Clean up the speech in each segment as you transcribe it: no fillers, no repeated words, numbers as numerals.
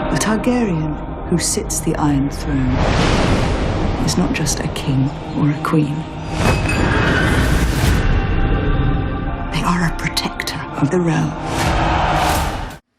The Targaryen who sits the Iron Throne is not just a king or a queen. They are a protector of the realm.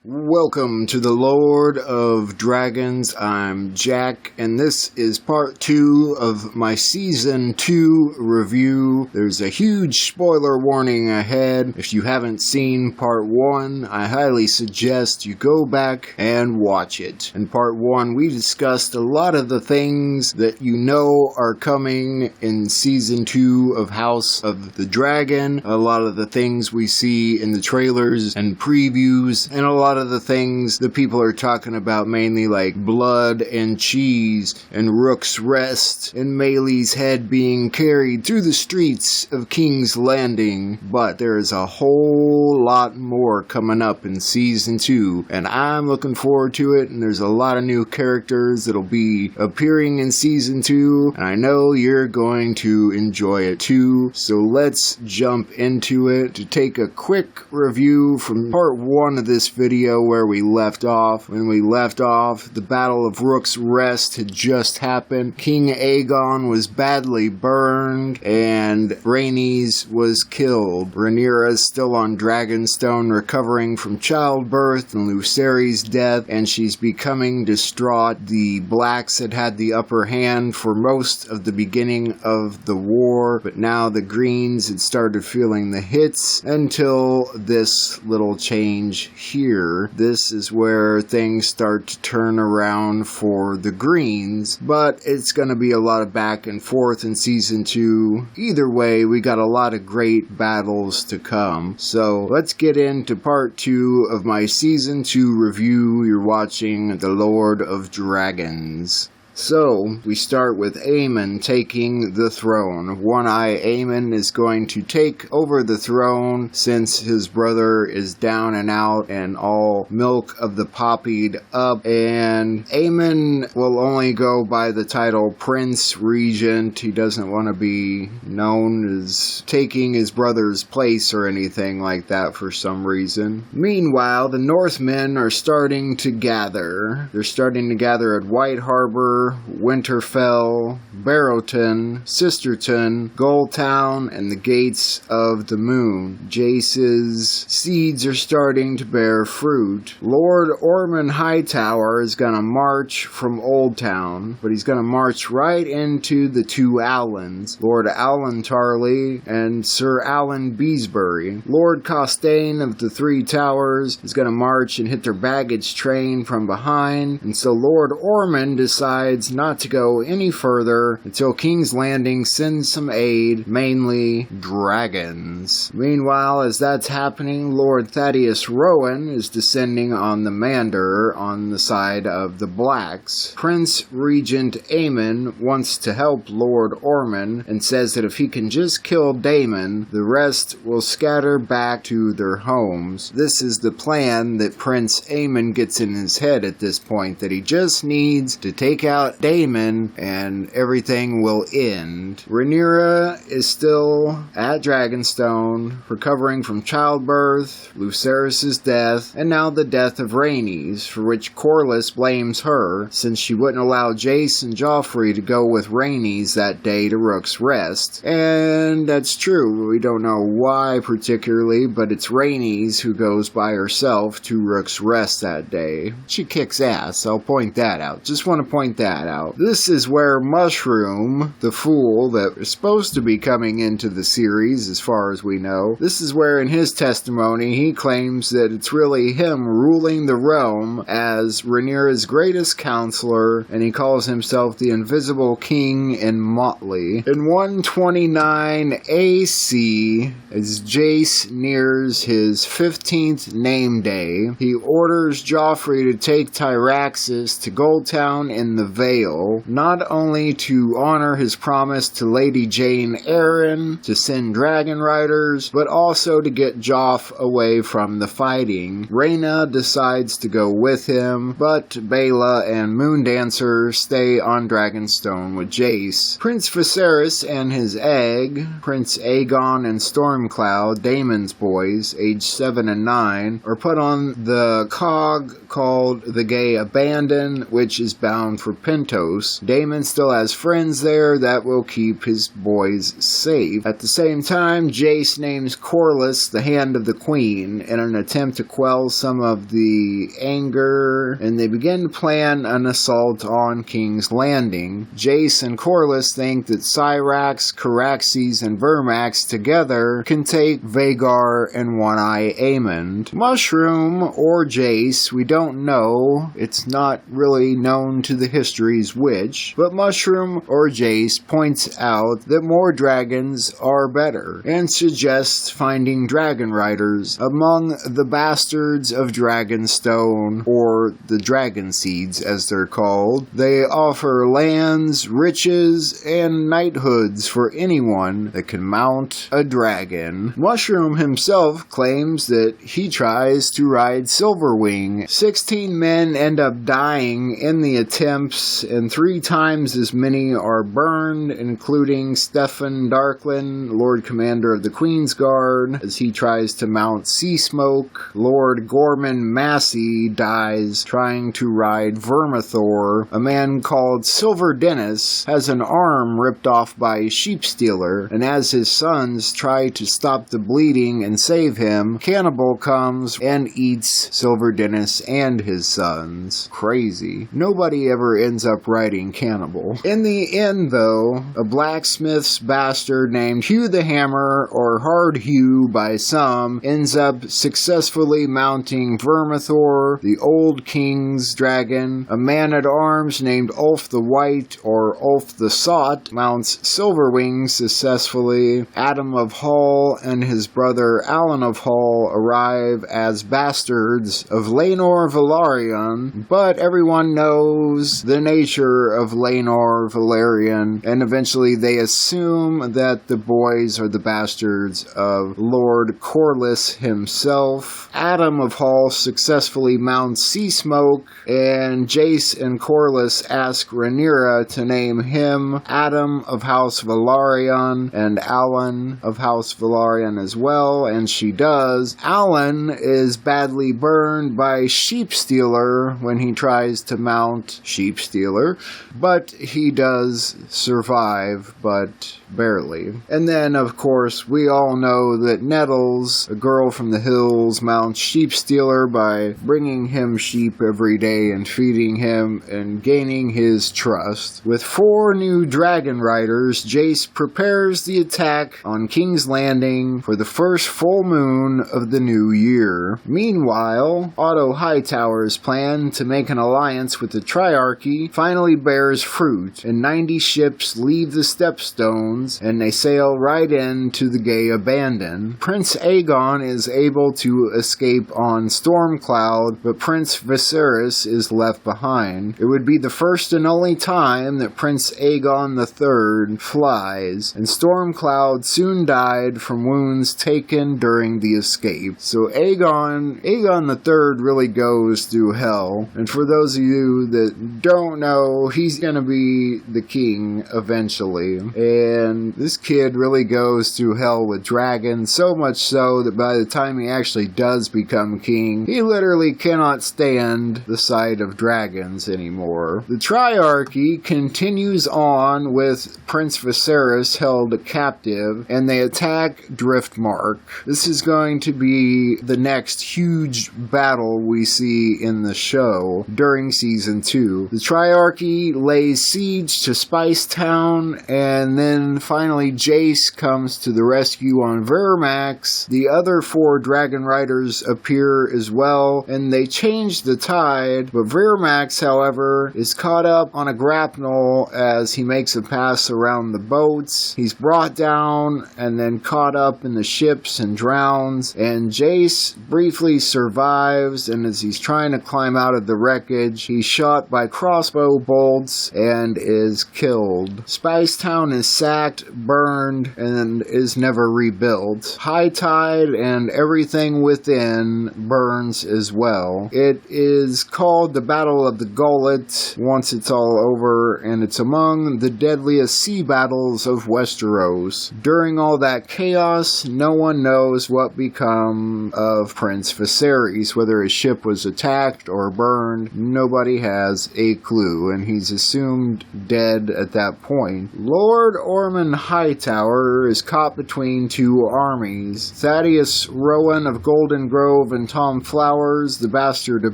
Welcome to the Lord of Dragons. I'm Jack, and this is part 2 of my Season 2 review. There's a huge spoiler warning ahead. If you haven't seen part 1, I highly suggest you go back and watch it. In part 1, we discussed a lot of the things that you know are coming in Season 2 of House of the Dragon, a lot of the things we see in the trailers and previews, and a lot of the things that people are talking about, mainly like blood and cheese and Rook's Rest and Maylee's head being carried through the streets of King's Landing. But there is a whole lot more coming up in Season 2, and I'm looking forward to it, and there's a lot of new characters that'll be appearing in Season 2, and I know you're going to enjoy it too. So let's jump into it. To take a quick review from part 1 of this video where we left off. When we left off, the Battle of Rook's Rest had just happened. King Aegon was badly burned, and Rhaenys was killed. Rhaenyra is still on Dragonstone, recovering from childbirth and Lucerys' death, and she's becoming distraught. The Blacks had the upper hand for most of the beginning of the war, but now the Greens had started feeling the hits until this little change here. This is where things start to turn around for the Greens, but it's going to be a lot of back and forth in Season 2. Either way, we got a lot of great battles to come. So let's get into part 2 of my Season 2 review. You're watching The Lord of Dragons. So, we start with Aemond taking the throne. One-Eye Aemond is going to take over the throne since his brother is down and out and all milk of the poppied up. And Aemond will only go by the title Prince Regent. He doesn't want to be known as taking his brother's place or anything like that for some reason. Meanwhile, the Northmen are starting to gather. They're starting to gather at White Harbor, Winterfell, Barrowton, Sisterton, Goldtown, and the Gates of the Moon. Jace's seeds are starting to bear fruit. Lord Ormond Hightower is going to march from Oldtown, but he's going to march right into the two Allans, Lord Alan Tarley and Sir Alan Beesbury. Lord Costain of the Three Towers is going to march and hit their baggage train from behind, and so Lord Ormond decides not to go any further until King's Landing sends some aid, mainly dragons. Meanwhile, as that's happening, Lord Thaddeus Rowan is descending on the Mander on the side of the Blacks. Prince Regent Aemond wants to help Lord Ormond and says that if he can just kill Daemon, the rest will scatter back to their homes. This is the plan that Prince Aemond gets in his head at this point, that he just needs to take out Daemon and everything will end. Rhaenyra is still at Dragonstone, recovering from childbirth, Lucerys' death, and now the death of Rhaenys, for which Corlys blames her, since she wouldn't allow Jace and Joffrey to go with Rhaenys that day to Rook's Rest. And that's true. We don't know why particularly, but it's Rhaenys who goes by herself to Rook's Rest that day. She kicks ass, I'll point that out. Just want to point that out. This is where Mushroom, the fool that is supposed to be coming into the series as far as we know, this is where in his testimony he claims that it's really him ruling the realm as Rhaenyra's greatest counselor, and he calls himself the Invisible King in Motley. In 129 AC, as Jace nears his 15th name day, he orders Joffrey to take Tyraxis to Goldtown in the Vale, not only to honor his promise to Lady Jane Eyre to send dragon riders, but also to get Joff away from the fighting. Rhaenyra decides to go with him, but Baela and Moondancer stay on Dragonstone with Jace. Prince Viserys and his egg, Prince Aegon and Stormcloud, Daemon's boys, aged 7 and 9, are put on the cog called the Gay Abandon, which is bound for Pentos. Daemon still has friends there that will keep his boys safe. At the same time, Jace names Corlys the Hand of the Queen in an attempt to quell some of the anger, and they begin to plan an assault on King's Landing. Jace and Corlys think that Syrax, Caraxes, and Vermax together can take Vhagar and One-Eye Aemond. Mushroom or Jace, we don't know. It's not really known to the histories which, but Mushroom or Jace points out that more dragons are better, and suggests finding dragon riders among the bastards of Dragonstone, or the Dragon Seeds as they're called. They offer lands, riches, and knighthoods for anyone that can mount a dragon. Mushroom himself claims that he tries to ride Silverwing. 16 men end up dying in the attempts, and 3 times as many are burned, including Stefan Darklin, Lord Commander of the Queen's Guard, as he tries to mount Seasmoke. Lord Gorman Massey dies trying to ride Vermithor. A man called Silver Dennis has an arm ripped off by a sheepstealer, and as his sons try to stop the bleeding and save him, Cannibal comes and eats Silver Dennis and his sons. Crazy. Nobody ever ends up riding Cannibal. In the end, though, a blacksmith's bastard named Hugh the Hammer, or Hard Hugh by some, ends up successfully mounting Vermithor, the old king's dragon. A man-at-arms named Ulf the White, or Ulf the Sot, mounts Silverwing successfully. Adam of Hull and his brother Alan of Hull arrive as bastards of Laenor Velaryon, but everyone knows the nature of Laenor Velaryon, and eventually they assume that the boys are the bastards of Lord Corlys himself. Adam of Hull successfully mounts Seasmoke, and Jace and Corlys ask Rhaenyra to name him Adam of House Velaryon and Alan of House Velaryon as well, and she does. Alan is badly burned by Sheepstealer when he tries to mount Sheepstealer, but he does survive, but barely. And then, of course, we all know that Nettles, a girl from the hills, mounts Sheepstealer by bringing him sheep every day and feeding him and gaining his trust. With 4 new dragon riders, Jace prepares the attack on King's Landing for the first full moon of the new year. Meanwhile, Otto Hightower's plan to make an alliance with the Triarchy finally bears fruit, and 90 ships leave the Stepstones, and they sail right into the Gay Abandon. Prince Aegon is able to escape on Stormcloud, but Prince Viserys is left behind. It would be the first and only time that Prince Aegon III flies, and Stormcloud soon died from wounds taken during the escape. So Aegon III really goes through hell, and for those of you that don't know, he's gonna be the king eventually, and this kid really goes through hell with dragons, so much so that by the time he actually does become king, he literally cannot stand the sight of dragons anymore. The Triarchy continues on with Prince Viserys held captive, and they attack Driftmark. This is going to be the next huge battle we see in the show during season 2. The Triarchy lays siege to Spicetown, and then finally Jace comes to the rescue on Vermax. The other 4 dragon riders appear as well, and they change the tide, but Vermax, however, is caught up on a grapnel as he makes a pass around the boats. He's brought down and then caught up in the ships and drowns, and Jace briefly survives, and as he's trying to climb out of the wreckage, he's shot by crossbow crossbow bolts and is killed. Spicetown is sacked, burned, and is never rebuilt. High Tide and everything within burns as well. It is called the Battle of the Gullet once it's all over, and it's among the deadliest sea battles of Westeros. During all that chaos, no one knows what become of Prince Viserys, whether his ship was attacked or burned. Nobody has a clue, and he's assumed dead at that point. Lord Ormond Hightower is caught between two armies. Thaddeus Rowan of Golden Grove and Tom Flowers, the bastard of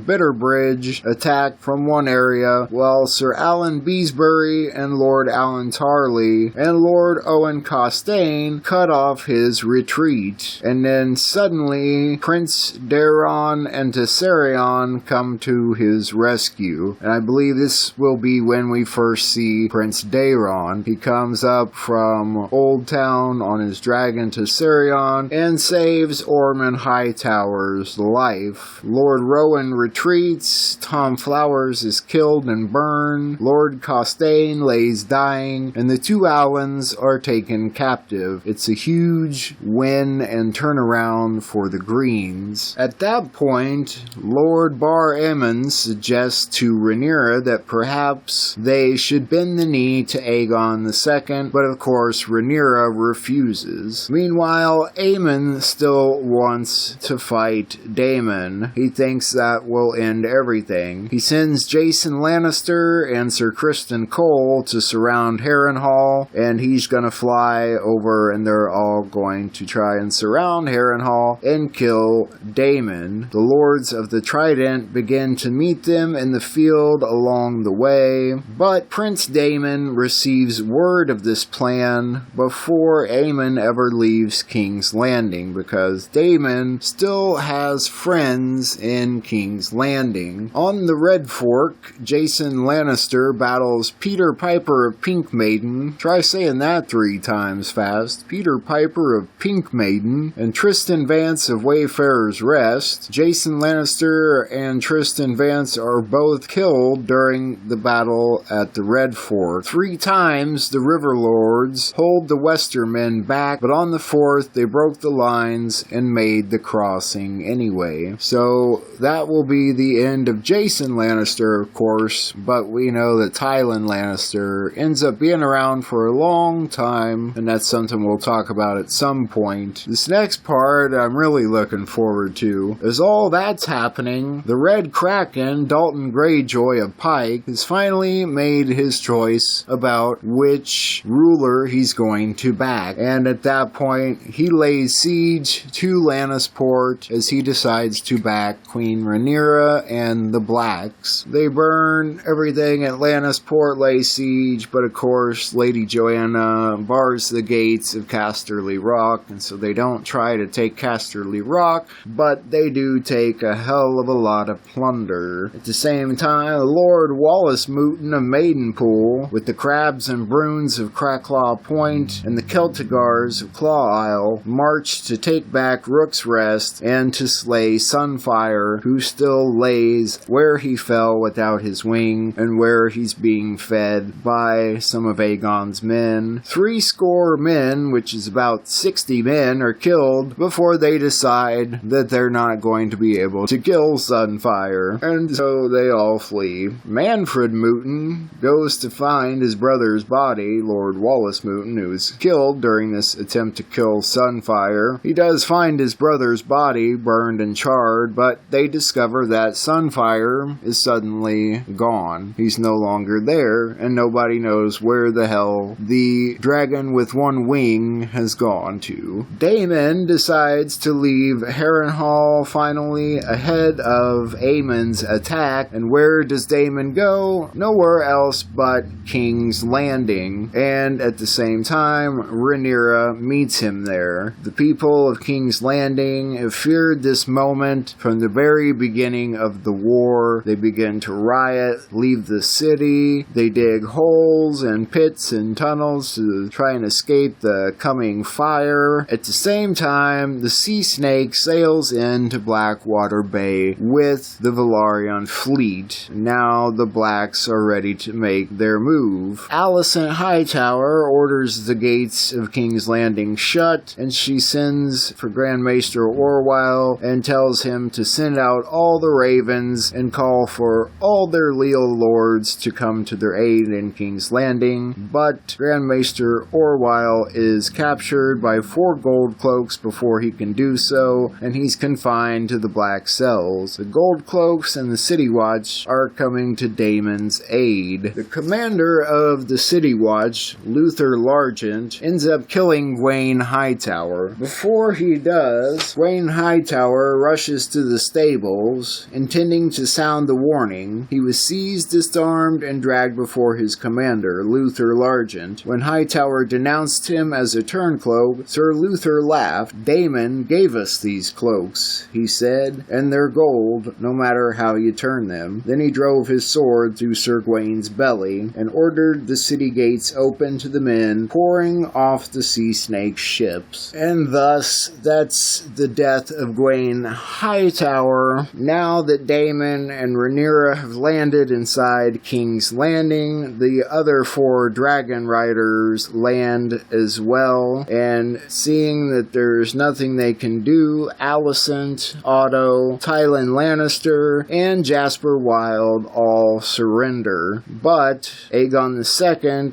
Bitterbridge, attack from one area, while Sir Alan Beesbury and Lord Alan Tarley and Lord Owen Costane cut off his retreat. And then suddenly Prince Daeron and Tessarion come to his rescue. And I believe this will be when we first see Prince Daeron. He comes up from Old Town on his dragon Tessarion and saves Ormond Hightower's life. Lord Rowan retreats, Tom Flowers is killed and burned, Lord Costane lays dying, and the two Allans are taken captive. It's a huge win and turnaround for the Greens. At that point, Lord Bar Aemond suggests to Rhaenyra that perhaps they should bend the knee to Aegon II, but of course Rhaenyra refuses. Meanwhile, Aemond still wants to fight Daemon. He thinks that will end everything. He sends Jason Lannister and Sir Criston Cole to surround Harrenhal, and he's gonna fly over and they're all going to try and surround Harrenhal and kill Daemon. The Lords of the Trident begin to meet them in the field along the way, but Prince Daemon receives word of this plan before Aemond ever leaves King's Landing, because Daemon still has friends in King's Landing. On the Red Fork, Jason Lannister battles Peter Piper of Pink Maiden. Try saying that 3 times fast. Peter Piper of Pink Maiden and Tristan Vance of Wayfarer's Rest. Jason Lannister and Tristan Vance are both killed during the battle at the Red Fork. 3 times the River Lords hold the Westermen back, but on the 4th they broke the lines and made the crossing anyway. So that will be the end of Jason Lannister, of course, but we know that Tywin Lannister ends up being around for a long time, and that's something we'll talk about at some point. This next part I'm really looking forward to. As all that's happening, the Red Kraken, Dalton Greyjoy of Pike, has finally made his choice about which ruler he's going to back, and at that point he lays siege to Lannisport as he decides to back Queen Rhaenyra and the Blacks. They burn everything at Lannisport, lay siege, but of course Lady Joanna bars the gates of Casterly Rock, and so they don't try to take Casterly Rock, but they do take a hell of a lot of plunder. At the same time, Lord Wallace Mooton of Maidenpool, with the Crabs and Bruins of Cracklaw Point and the Celtigars of Claw Isle, marched to take back Rook's Rest and to slay Sunfire, who still lays where he fell without his wing and where he's being fed by some of Aegon's men. 70 men, which is about 60 men, are killed before they decide that they're not going to be able to kill Sunfire, and so they all flee. Manfred Mooton goes to find his brother's body, Lord Wallace Mooton, who was killed during this attempt to kill Sunfire. He does find his brother's body burned and charred, but they discover that Sunfire is suddenly gone. He's no longer there, and nobody knows where the hell the dragon with one wing has gone to. Daemon decides to leave Harrenhal finally ahead of Aemond's attack, and where does Daemon go? Nowhere else but King's Landing, and at the same time Rhaenyra meets him there. The people of King's Landing have feared this moment from the very beginning of the war. They begin to riot, leave the city, they dig holes and pits and tunnels to try and escape the coming fire. At the same time, the Sea Snake sails into Blackwater Bay with the Velaryon fleet. Now, the the Blacks are ready to make their move. Alicent Hightower orders the gates of King's Landing shut, and she sends for Grand Maester Orwyle and tells him to send out all the ravens and call for all their leal lords to come to their aid in King's Landing. But Grand Maester Orwyle is captured by 4 gold cloaks before he can do so, and he's confined to the Black Cells. The gold cloaks and the City Watch are coming to Daemon's aid. The commander of the City Watch, Luther Largent, ends up killing Gwaine Hightower. Before he does, Gwaine Hightower rushes to the stables, intending to sound the warning. He was seized, disarmed, and dragged before his commander, Luther Largent. When Hightower denounced him as a turncloak, Sir Luther laughed. "Daemon gave us these cloaks," he said, "and they're gold, no matter how you turn them." Then he drove his sword through Sir Gawaine's belly, and ordered the city gates open to the men pouring off the sea snake ships. And thus, that's the death of Gwaine Hightower. Now that Daemon and Rhaenyra have landed inside King's Landing, the other 4 dragon riders land as well, and seeing that there's nothing they can do, Alicent, Otto, Tywin Lannister, and Jasper Wilde all surrender. But Aegon II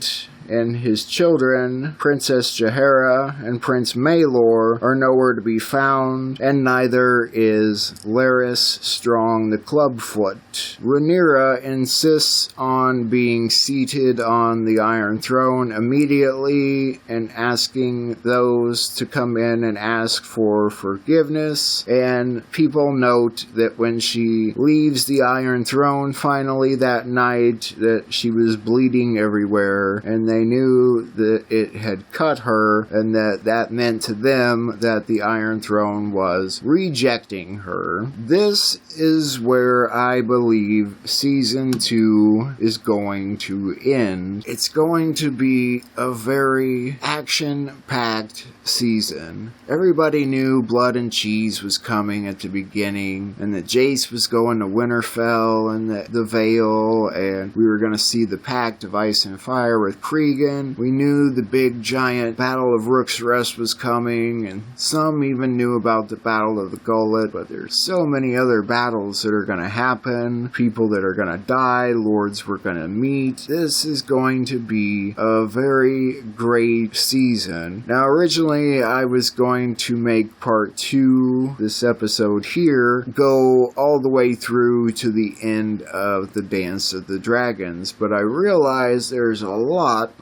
and his children, Princess Jaehaera and Prince Maelor, are nowhere to be found, and neither is Larys Strong the Clubfoot. Rhaenyra insists on being seated on the Iron Throne immediately and asking those to come in and ask for forgiveness, and people note that when she leaves the Iron Throne finally that night, that she was bleeding everywhere, and they knew that it had cut her, and that meant to them that the Iron Throne was rejecting her. This is where I believe Season 2 is going to end. It's going to be a very action-packed season. Everybody knew Blood and Cheese was coming at the beginning, and that Jace was going to Winterfell and the Vale, and we were going to see the Pact of Ice and Fire with Cregan. We knew the big giant Battle of Rook's Rest was coming, and some even knew about the Battle of the Gullet, but there's so many other battles that are going to happen, people that are going to die, lords we're going to meet. This is going to be a very great season. Now, originally I was going to make part 2, this episode here, go all the way through to the end of the Dance of the Dragons, but I realized there's a lot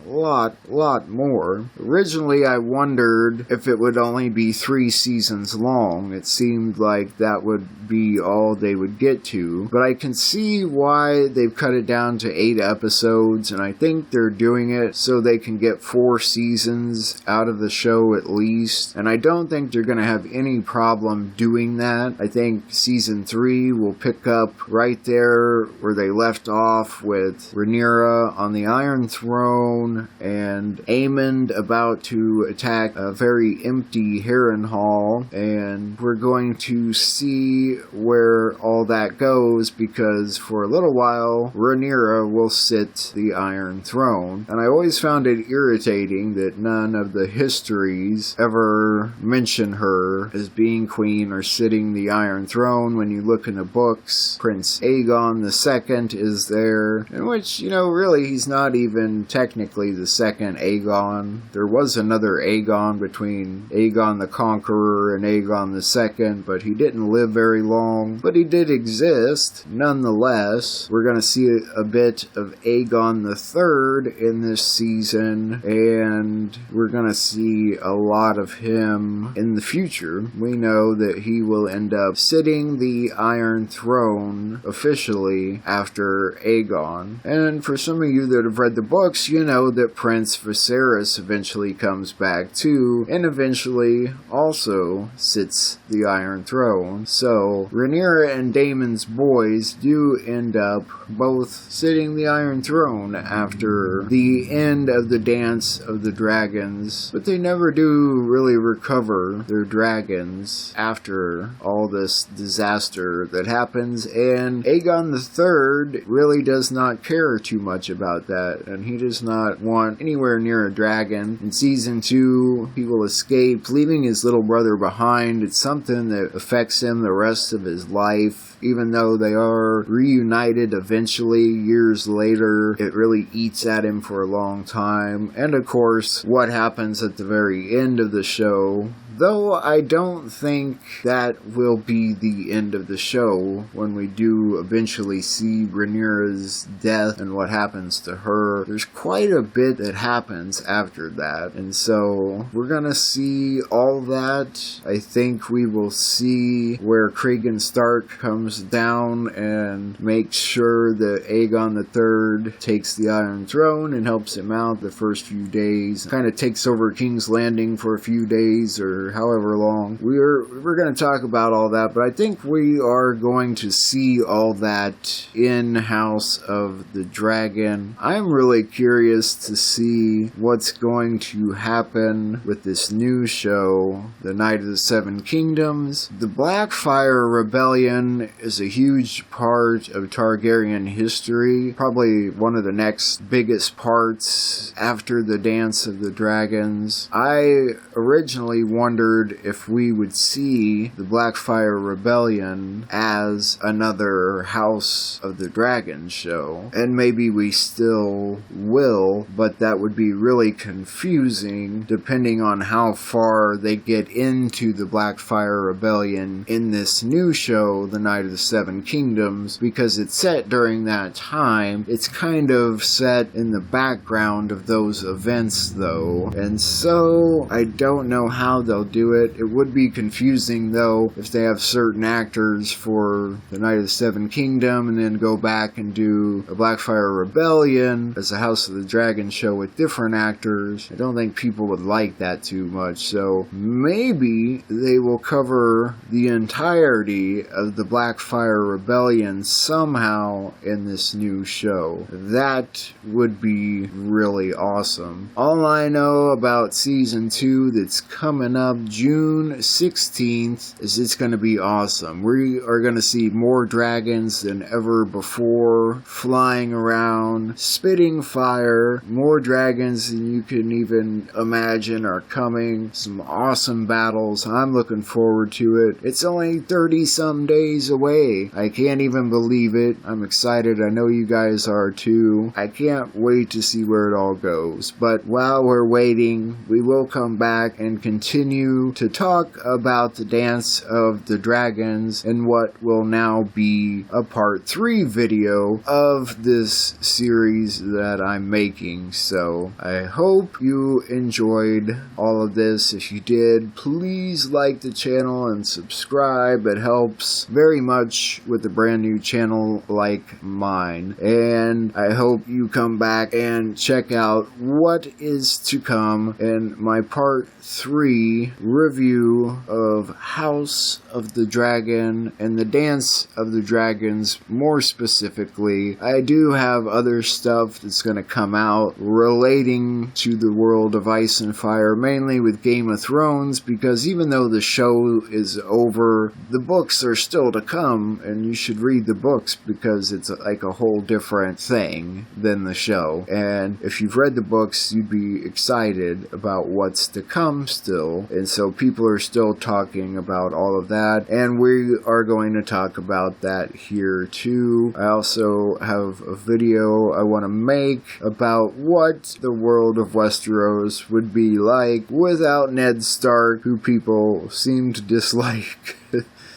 more. Originally I wondered if it would only be 3 seasons long. It seemed like that would be all they would get to, but I can see why they've cut it down to 8 episodes, and I think they're doing it so they can get 4 seasons out of the show at least, and I don't think they're going to have any problem doing that. I think season 3 will pick up right there where they left off, with Rhaenyra on the Iron Throne and Aemond about to attack a very empty Harrenhal, and we're going to see where all that goes, because for a little while Rhaenyra will sit the Iron Throne, and I always found it irritating that none of the histories ever mention her as being queen or sitting the Iron Throne. When you look in the books, Prince Aegon II is there, in which, really he's not even technically the second Aegon. There was another Aegon between Aegon the Conqueror and Aegon II, but he didn't live very long, but he did exist nonetheless. We're going to see a bit of Aegon III in this season, and we're going to see a lot of him in the future. We know that he will end up sitting the Iron Throne officially after Aegon. And for some of you that have read the books, know that Prince Viserys eventually comes back too, and eventually also sits the Iron Throne. So Rhaenyra and Daemon's boys do end up both sitting the Iron Throne after the end of the Dance of the Dragons, but they never do really recover their dragons after all this disaster that happens, and Aegon III really does not care too much about that, and he does not want anywhere near a dragon. In season 2, he will escape, leaving his little brother behind. It's something that affects him the rest of his life, even though they are reunited eventually years later. It really eats at him for a long time. And of course, what happens at the very end of the show, though I don't think that will be the end of the show when we do eventually see Rhaenyra's death and what happens to her. There's quite a bit that happens after that, and so we're gonna see all that. I think we will see where Cregan Stark comes down and makes sure that Aegon III takes the Iron Throne and helps him out the first few days. Kind of takes over King's Landing for a few days or however long. We're going to talk about all that, but I think we are going to see all that in House of the Dragon. I'm really curious to see what's going to happen with this new show, The Night of the Seven Kingdoms. The Blackfyre Rebellion is a huge part of Targaryen history, probably one of the next biggest parts after the Dance of the Dragons. I originally wondered if we would see the Blackfyre Rebellion as another House of the Dragon show, and maybe we still will, but that would be really confusing depending on how far they get into the Blackfyre Rebellion in this new show, The Night of the Seven Kingdoms, because it's set during that time. It's kind of set in the background of those events though, and so I don't know how they'll do it. It would be confusing though if they have certain actors for The Night of the Seven Kingdom and then go back and do a Blackfyre Rebellion as a House of the Dragon show with different actors. I don't think people would like that too much, so maybe they will cover the entirety of the Blackfyre Rebellion somehow in this new show. That would be really awesome. All I know about season 2 that's coming up June 16th is it's going to be awesome. We are going to see more dragons than ever before, flying around, spitting fire. More dragons than you can even imagine are coming. Some awesome battles. I'm looking forward to it. It's only 30 some days away. I can't even believe it. I'm excited. I know you guys are too. I can't wait to see where it all goes. But while we're waiting, we will come back and continue to talk about the Dance of the Dragons and what will now be a part 3 video of this series that I'm making. So I hope you enjoyed all of this. If you did, please like the channel and subscribe. It helps very much with a brand new channel like mine. And I hope you come back and check out what is to come in my part 3 review of House of the Dragon and the Dance of the Dragons more specifically. I do have other stuff that's going to come out relating to the world of Ice and Fire, mainly with Game of Thrones, because even though the show is over, the books are still to come, and you should read the books because it's like a whole different thing than the show. And if you've read the books, you'd be excited about what's to come still, and so people are still talking about all of that, and we are going to talk about that here too. I also have a video I want to make about what the world of Westeros would be like without Ned Stark, who people seem to dislike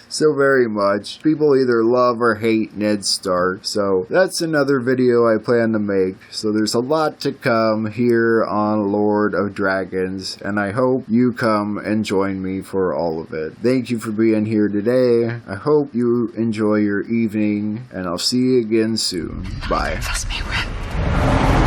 so very much. People either love or hate Ned Stark, so that's another video I plan to make. So there's a lot to come here on Lord of Dragons, and I hope you come and join me for all of it. Thank you for being here today. I hope you enjoy your evening, and I'll see you again soon. Bye. Trust me, Rip.